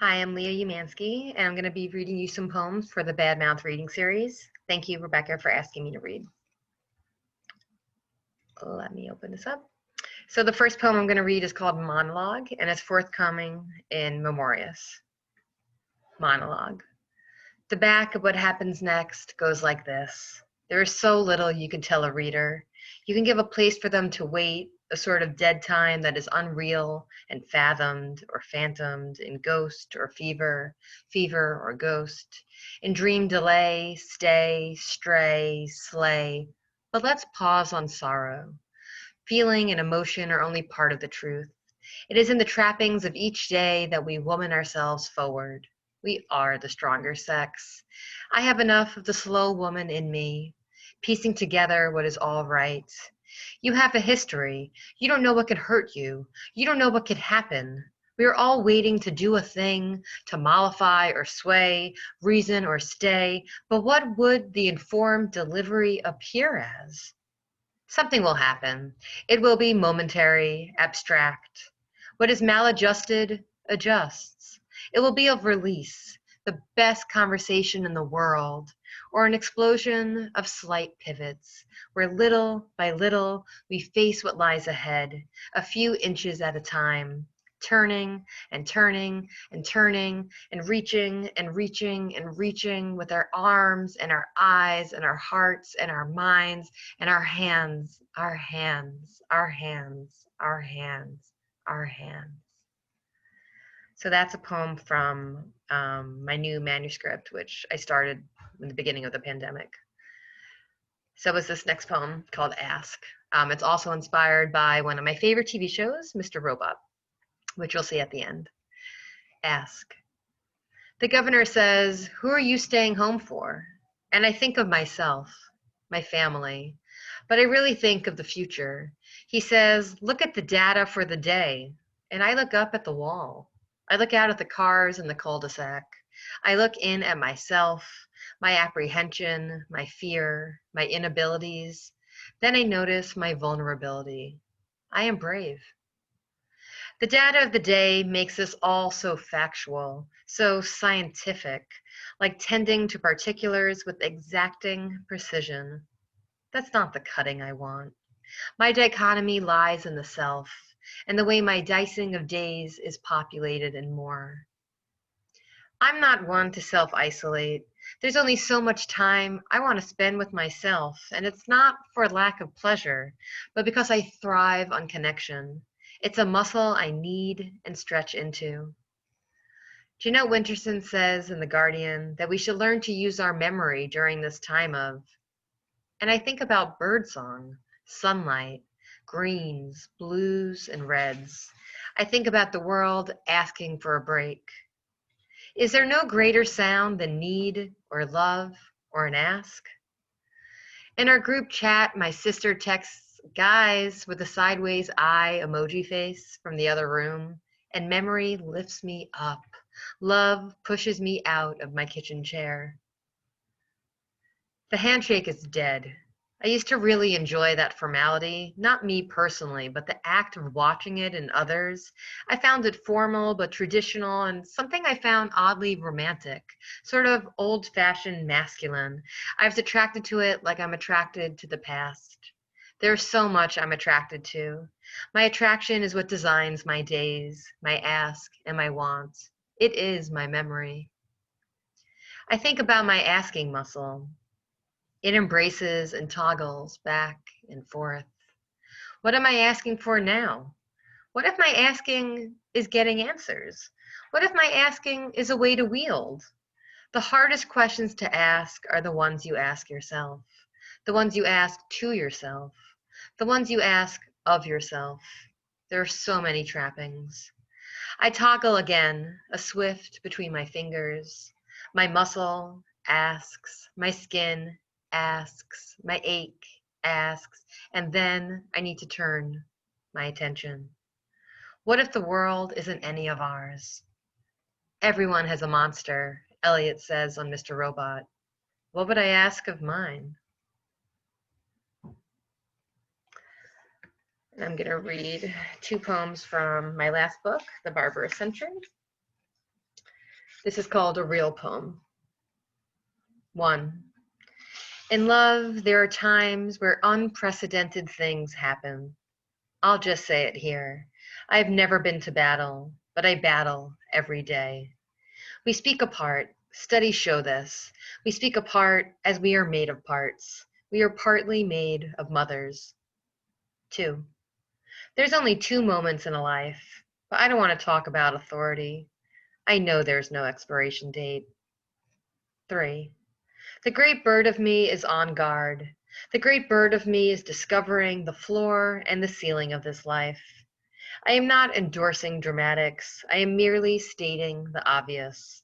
Hi, I'm Leah Umansky, and I'm going to be reading you some poems for the Bad Mouth reading series. Thank you, Rebecca, for asking me to read. Let me open this up. So the first poem I'm going to read is called Monologue, and it's forthcoming in Memorious. Monologue. The back of what happens next goes like this. There is so little you can tell a reader. You can give a place for them to wait, a sort of dead time that is unreal and fathomed or phantomed in ghost or fever, fever or ghost, in dream delay, stay, stray, slay. But let's pause on sorrow. Feeling and emotion are only part of the truth. It is in the trappings of each day that we woman ourselves forward. We are the stronger sex. I have enough of the slow woman in me, piecing together what is all right. You have a history. You don't know what could hurt you. You don't know what could happen. We are all waiting to do a thing, to mollify or sway, reason or stay. But what would the informed delivery appear as? Something will happen. It will be momentary, abstract. What is maladjusted adjusts. It will be of release, the best conversation in the world, or an explosion of slight pivots, where little by little we face what lies ahead, a few inches at a time, turning and turning and turning and reaching and reaching and reaching with our arms and our eyes and our hearts and our minds and our hands, our hands, our hands, our hands, our hands. So that's a poem from my new manuscript, which I started in the beginning of the pandemic. So is this next poem called Ask. It's also inspired by one of my favorite TV shows, Mr. Robot, which you'll see at the end. Ask. The governor says, "Who are you staying home for?" And I think of myself, my family, but I really think of the future. He says, "Look at the data for the day." And I look up at the wall. I look out at the cars in the cul-de-sac. I look in at myself, my apprehension, my fear, my inabilities. Then I notice my vulnerability. I am brave. The data of the day makes us all so factual, so scientific, like tending to particulars with exacting precision. That's not the cutting I want. My dichotomy lies in the self, and the way my dicing of days is populated and more. I'm not one to self-isolate. There's only so much time I want to spend with myself, and it's not for lack of pleasure, but because I thrive on connection. It's a muscle I need and stretch into. Jeanette Winterson says in The Guardian that we should learn to use our memory during this time of, and I think about birdsong, sunlight, greens, blues, and reds. I think about the world asking for a break. Is there no greater sound than need or love or an ask? In our group chat, my sister texts guys with a sideways eye emoji face from the other room, and memory lifts me up. Love pushes me out of my kitchen chair. The handshake is dead. I used to really enjoy that formality, not me personally, but the act of watching it in others. I found it formal but traditional and something I found oddly romantic, sort of old-fashioned masculine. I was attracted to it like I'm attracted to the past. There's so much I'm attracted to. My attraction is what designs my days, my ask, and my wants. It is my memory. I think about my asking muscle. It embraces and toggles back and forth. What am I asking for now? What if my asking is getting answers? What if my asking is a way to wield? The hardest questions to ask are the ones you ask yourself, the ones you ask to yourself, the ones you ask of yourself. There are so many trappings. I toggle again, a swift between my fingers. My muscle asks, my skin asks, my ache asks, and then I need to turn my attention. What if the world isn't any of ours? Everyone has a monster, Elliot says on Mr. Robot. What would I ask of mine? I'm going to read two poems from my last book, The Barbarous Century. This is called a real poem. 1. In love, there are times where unprecedented things happen. I'll just say it here. I have never been to battle, but I battle every day. We speak apart. Studies show this. We speak apart as we are made of parts. We are partly made of mothers. 2. There's only 2 moments in a life, but I don't want to talk about authority. I know there's no expiration date. 3. The great bird of me is on guard. The great bird of me is discovering the floor and the ceiling of this life. I am not endorsing dramatics. I am merely stating the obvious.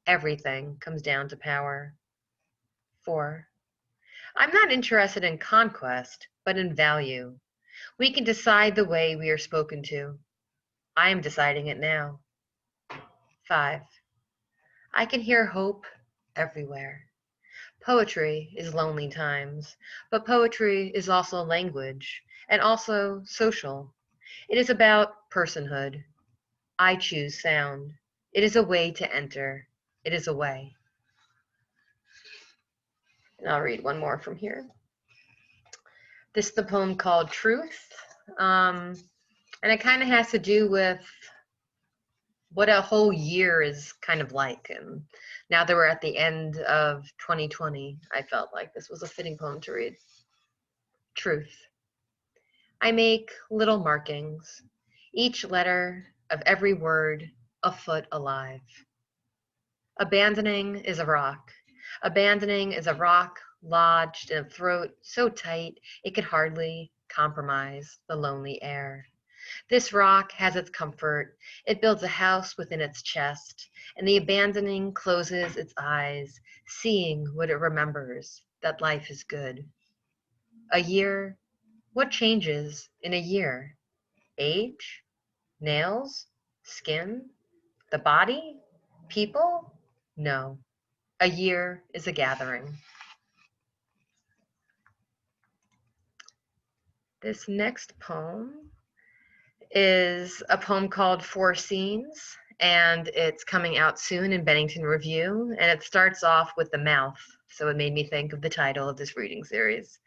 Everything comes down to power. 4. I'm not interested in conquest, but in value. We can decide the way we are spoken to. I am deciding it now. 5. I can hear hope everywhere. Poetry is lonely times, but poetry is also language and also social. It is about personhood. I choose sound. It is a way to enter. It is a way. And I'll read one more from here. This is the poem called Truth. And it kind of has to do with what a whole year is kind of like. And now that we're at the end of 2020, I felt like this was a fitting poem to read. Truth. I make little markings, each letter of every word a foot alive. Abandoning is a rock. Abandoning is a rock lodged in a throat so tight it could hardly compromise the lonely air. This rock has its comfort. It builds a house within its chest, and the abandoning closes its eyes, seeing what it remembers, that life is good. A year? What changes in a year? Age? Nails? Skin? The body? People? No. A year is a gathering. This next poem is a poem called Four Scenes, and it's coming out soon in Bennington Review, and it starts off with the mouth, so it made me think of the title of this reading series.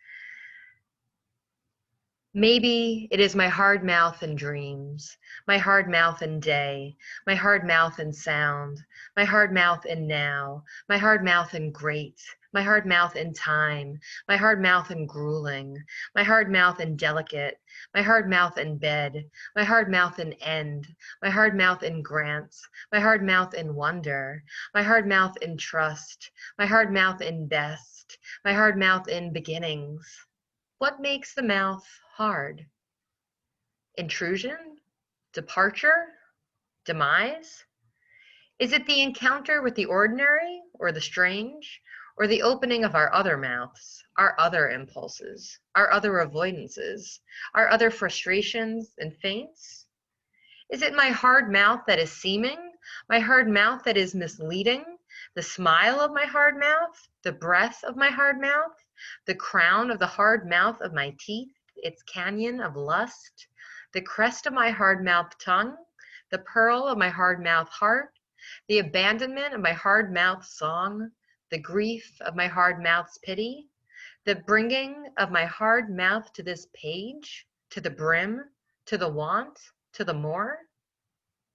Maybe it is my hard mouth in dreams, my hard mouth in day, my hard mouth in sound, my hard mouth in now, my hard mouth in great, my hard mouth in time, my hard mouth in grueling, my hard mouth in delicate, my hard mouth in bed, my hard mouth in end, my hard mouth in grants, my hard mouth in wonder, my hard mouth in trust, my hard mouth in best, my hard mouth in beginnings. What makes the mouth hard? Intrusion? Departure? Demise? Is it the encounter with the ordinary or the strange, or the opening of our other mouths, our other impulses, our other avoidances, our other frustrations and feints? Is it my hard mouth that is seeming, my hard mouth that is misleading, the smile of my hard mouth, the breath of my hard mouth, the crown of the hard mouth of my teeth, its canyon of lust, the crest of my hard mouth tongue, the pearl of my hard mouth heart, the abandonment of my hard mouth song, the grief of my hard mouth's pity, the bringing of my hard mouth to this page, to the brim, to the want, to the more?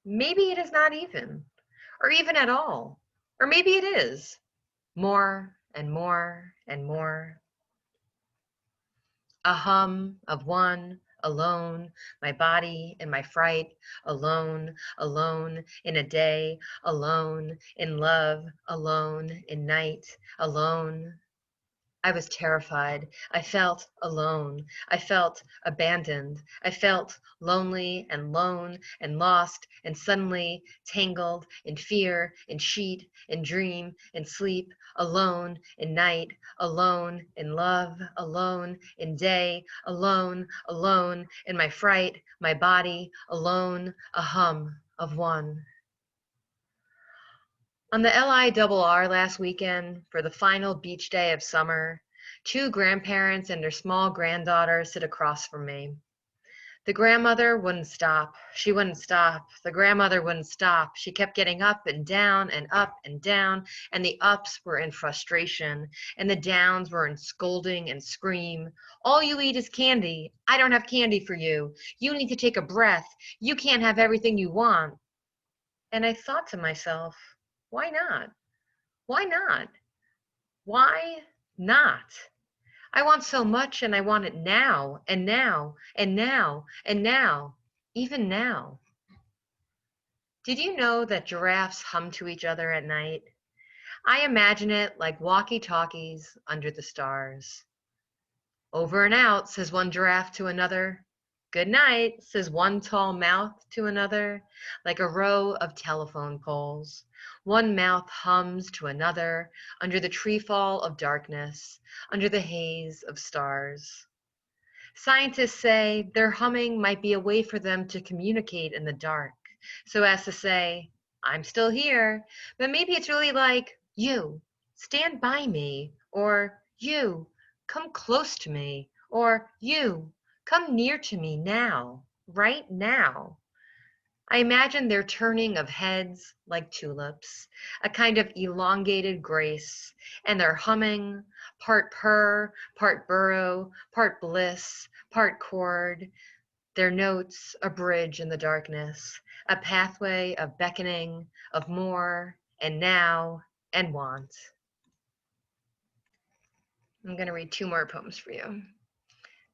Maybe it is not even, or even at all, or maybe it is. More and more and more. A hum of one, alone, my body and my fright, alone, alone in a day, alone in love, alone in night, alone. I was terrified. I felt alone. I felt abandoned. I felt lonely and lone and lost and suddenly tangled in fear, in sheet, in dream, in sleep, alone in night, alone in love, alone in day, alone, alone in my fright, my body, alone, a hum of one. On the LIRR last weekend, for the final beach day of summer, 2 grandparents and their small granddaughter sit across from me. The grandmother wouldn't stop. She wouldn't stop. The grandmother wouldn't stop. She kept getting up and down and up and down, and the ups were in frustration, and the downs were in scolding and scream. All you eat is candy. I don't have candy for you. You need to take a breath. You can't have everything you want. And I thought to myself, why not? Why not? Why not? I want so much and I want it now and now and now and now, even now. Did you know that giraffes hum to each other at night? I imagine it like walkie-talkies under the stars. Over and out, says one giraffe to another. Good night, says one tall mouth to another, like a row of telephone poles. One mouth hums to another under the treefall of darkness, under the haze of stars. Scientists say their humming might be a way for them to communicate in the dark, so as to say, I'm still here, but maybe it's really like, you, stand by me, or you, come close to me, or you, come near to me now, right now. I imagine their turning of heads like tulips, a kind of elongated grace, and their humming, part purr, part burrow, part bliss, part chord, their notes a bridge in the darkness, a pathway of beckoning, of more, and now, and want. I'm going to read 2 more poems for you.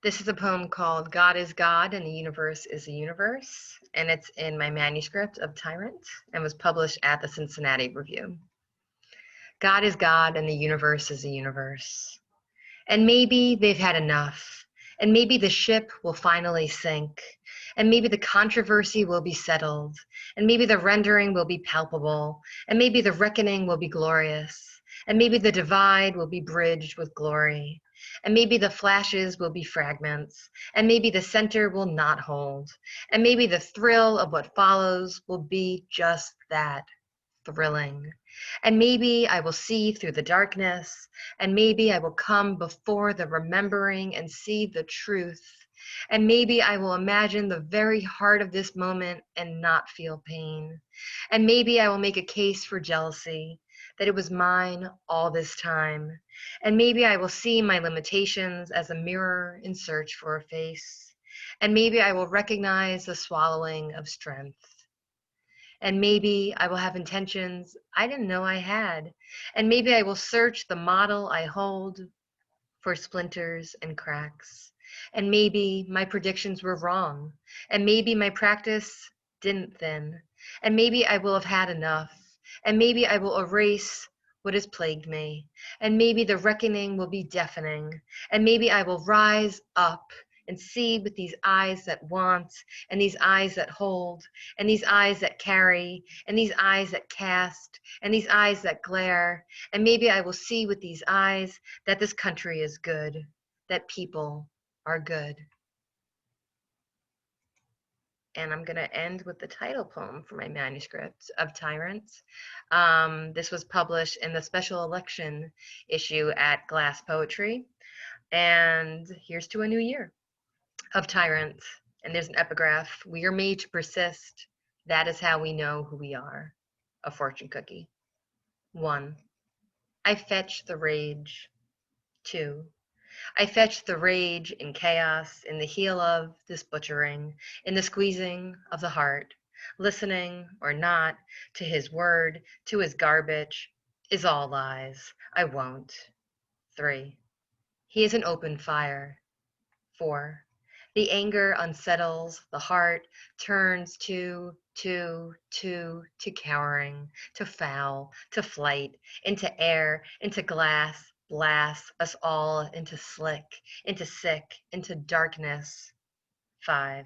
This is a poem called God is God and the Universe is a Universe, and it's in my manuscript of Tyrant and was published at the Cincinnati Review. God is God and the universe is a universe. And maybe they've had enough, and maybe the ship will finally sink, and maybe the controversy will be settled, and maybe the rendering will be palpable, and maybe the reckoning will be glorious, and maybe the divide will be bridged with glory. And maybe the flashes will be fragments, and maybe the center will not hold, and maybe the thrill of what follows will be just that, thrilling. And maybe I will see through the darkness, and maybe I will come before the remembering and see the truth. And maybe I will imagine the very heart of this moment and not feel pain. And maybe I will make a case for jealousy, that it was mine all this time. And maybe I will see my limitations as a mirror in search for a face. And maybe I will recognize the swallowing of strength. And maybe I will have intentions I didn't know I had. And maybe I will search the model I hold for splinters and cracks. And maybe my predictions were wrong. And maybe my practice didn't thin. And maybe I will have had enough. And maybe I will erase what has plagued me. And maybe the reckoning will be deafening. And maybe I will rise up and see with these eyes that want, and these eyes that hold, and these eyes that carry, and these eyes that cast, and these eyes that glare. And maybe I will see with these eyes that this country is good, that people are good. And I'm going to end with the title poem for my manuscript of Tyrants. This was published in the special election issue at Glass Poetry. And here's to a new year of Tyrants. And there's an epigraph: we are made to persist. That is how we know who we are. A fortune cookie. 1. I fetch the rage. 2. I fetch the rage in chaos, in the heel of this butchering, in the squeezing of the heart, listening or not to his word, to his garbage, is all lies. I won't. 3. He is an open fire. 4. The anger unsettles, the heart turns to cowering, to foul, to flight, into air, into glass, blasts us all into slick, into sick, into darkness. 5.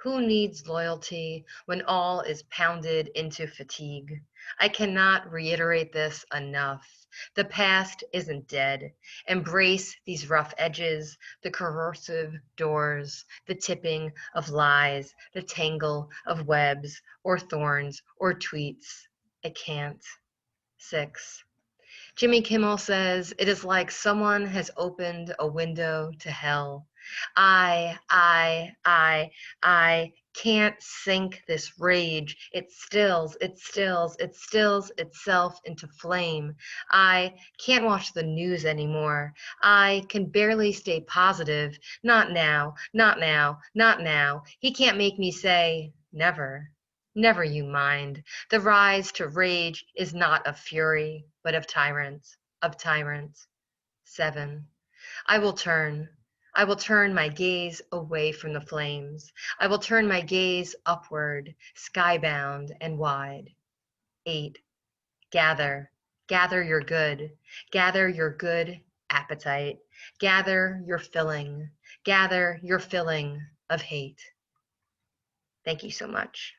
Who needs loyalty when all is pounded into fatigue? I cannot reiterate this enough. The past isn't dead. Embrace these rough edges, the corrosive doors, the tipping of lies, the tangle of webs or thorns or tweets. I can't. 6. Jimmy Kimmel says, it is like someone has opened a window to hell. I can't sink this rage. It stills itself into flame. I can't watch the news anymore. I can barely stay positive. Not now, not now, not now. He can't make me say, never. Never you mind. The rise to rage is not of fury, but of tyrants, of tyrants. 7. I will turn. I will turn my gaze away from the flames. I will turn my gaze upward, skybound and wide. 8. Gather, gather your good. Gather your good appetite. Gather your filling. Gather your filling of hate. Thank you so much.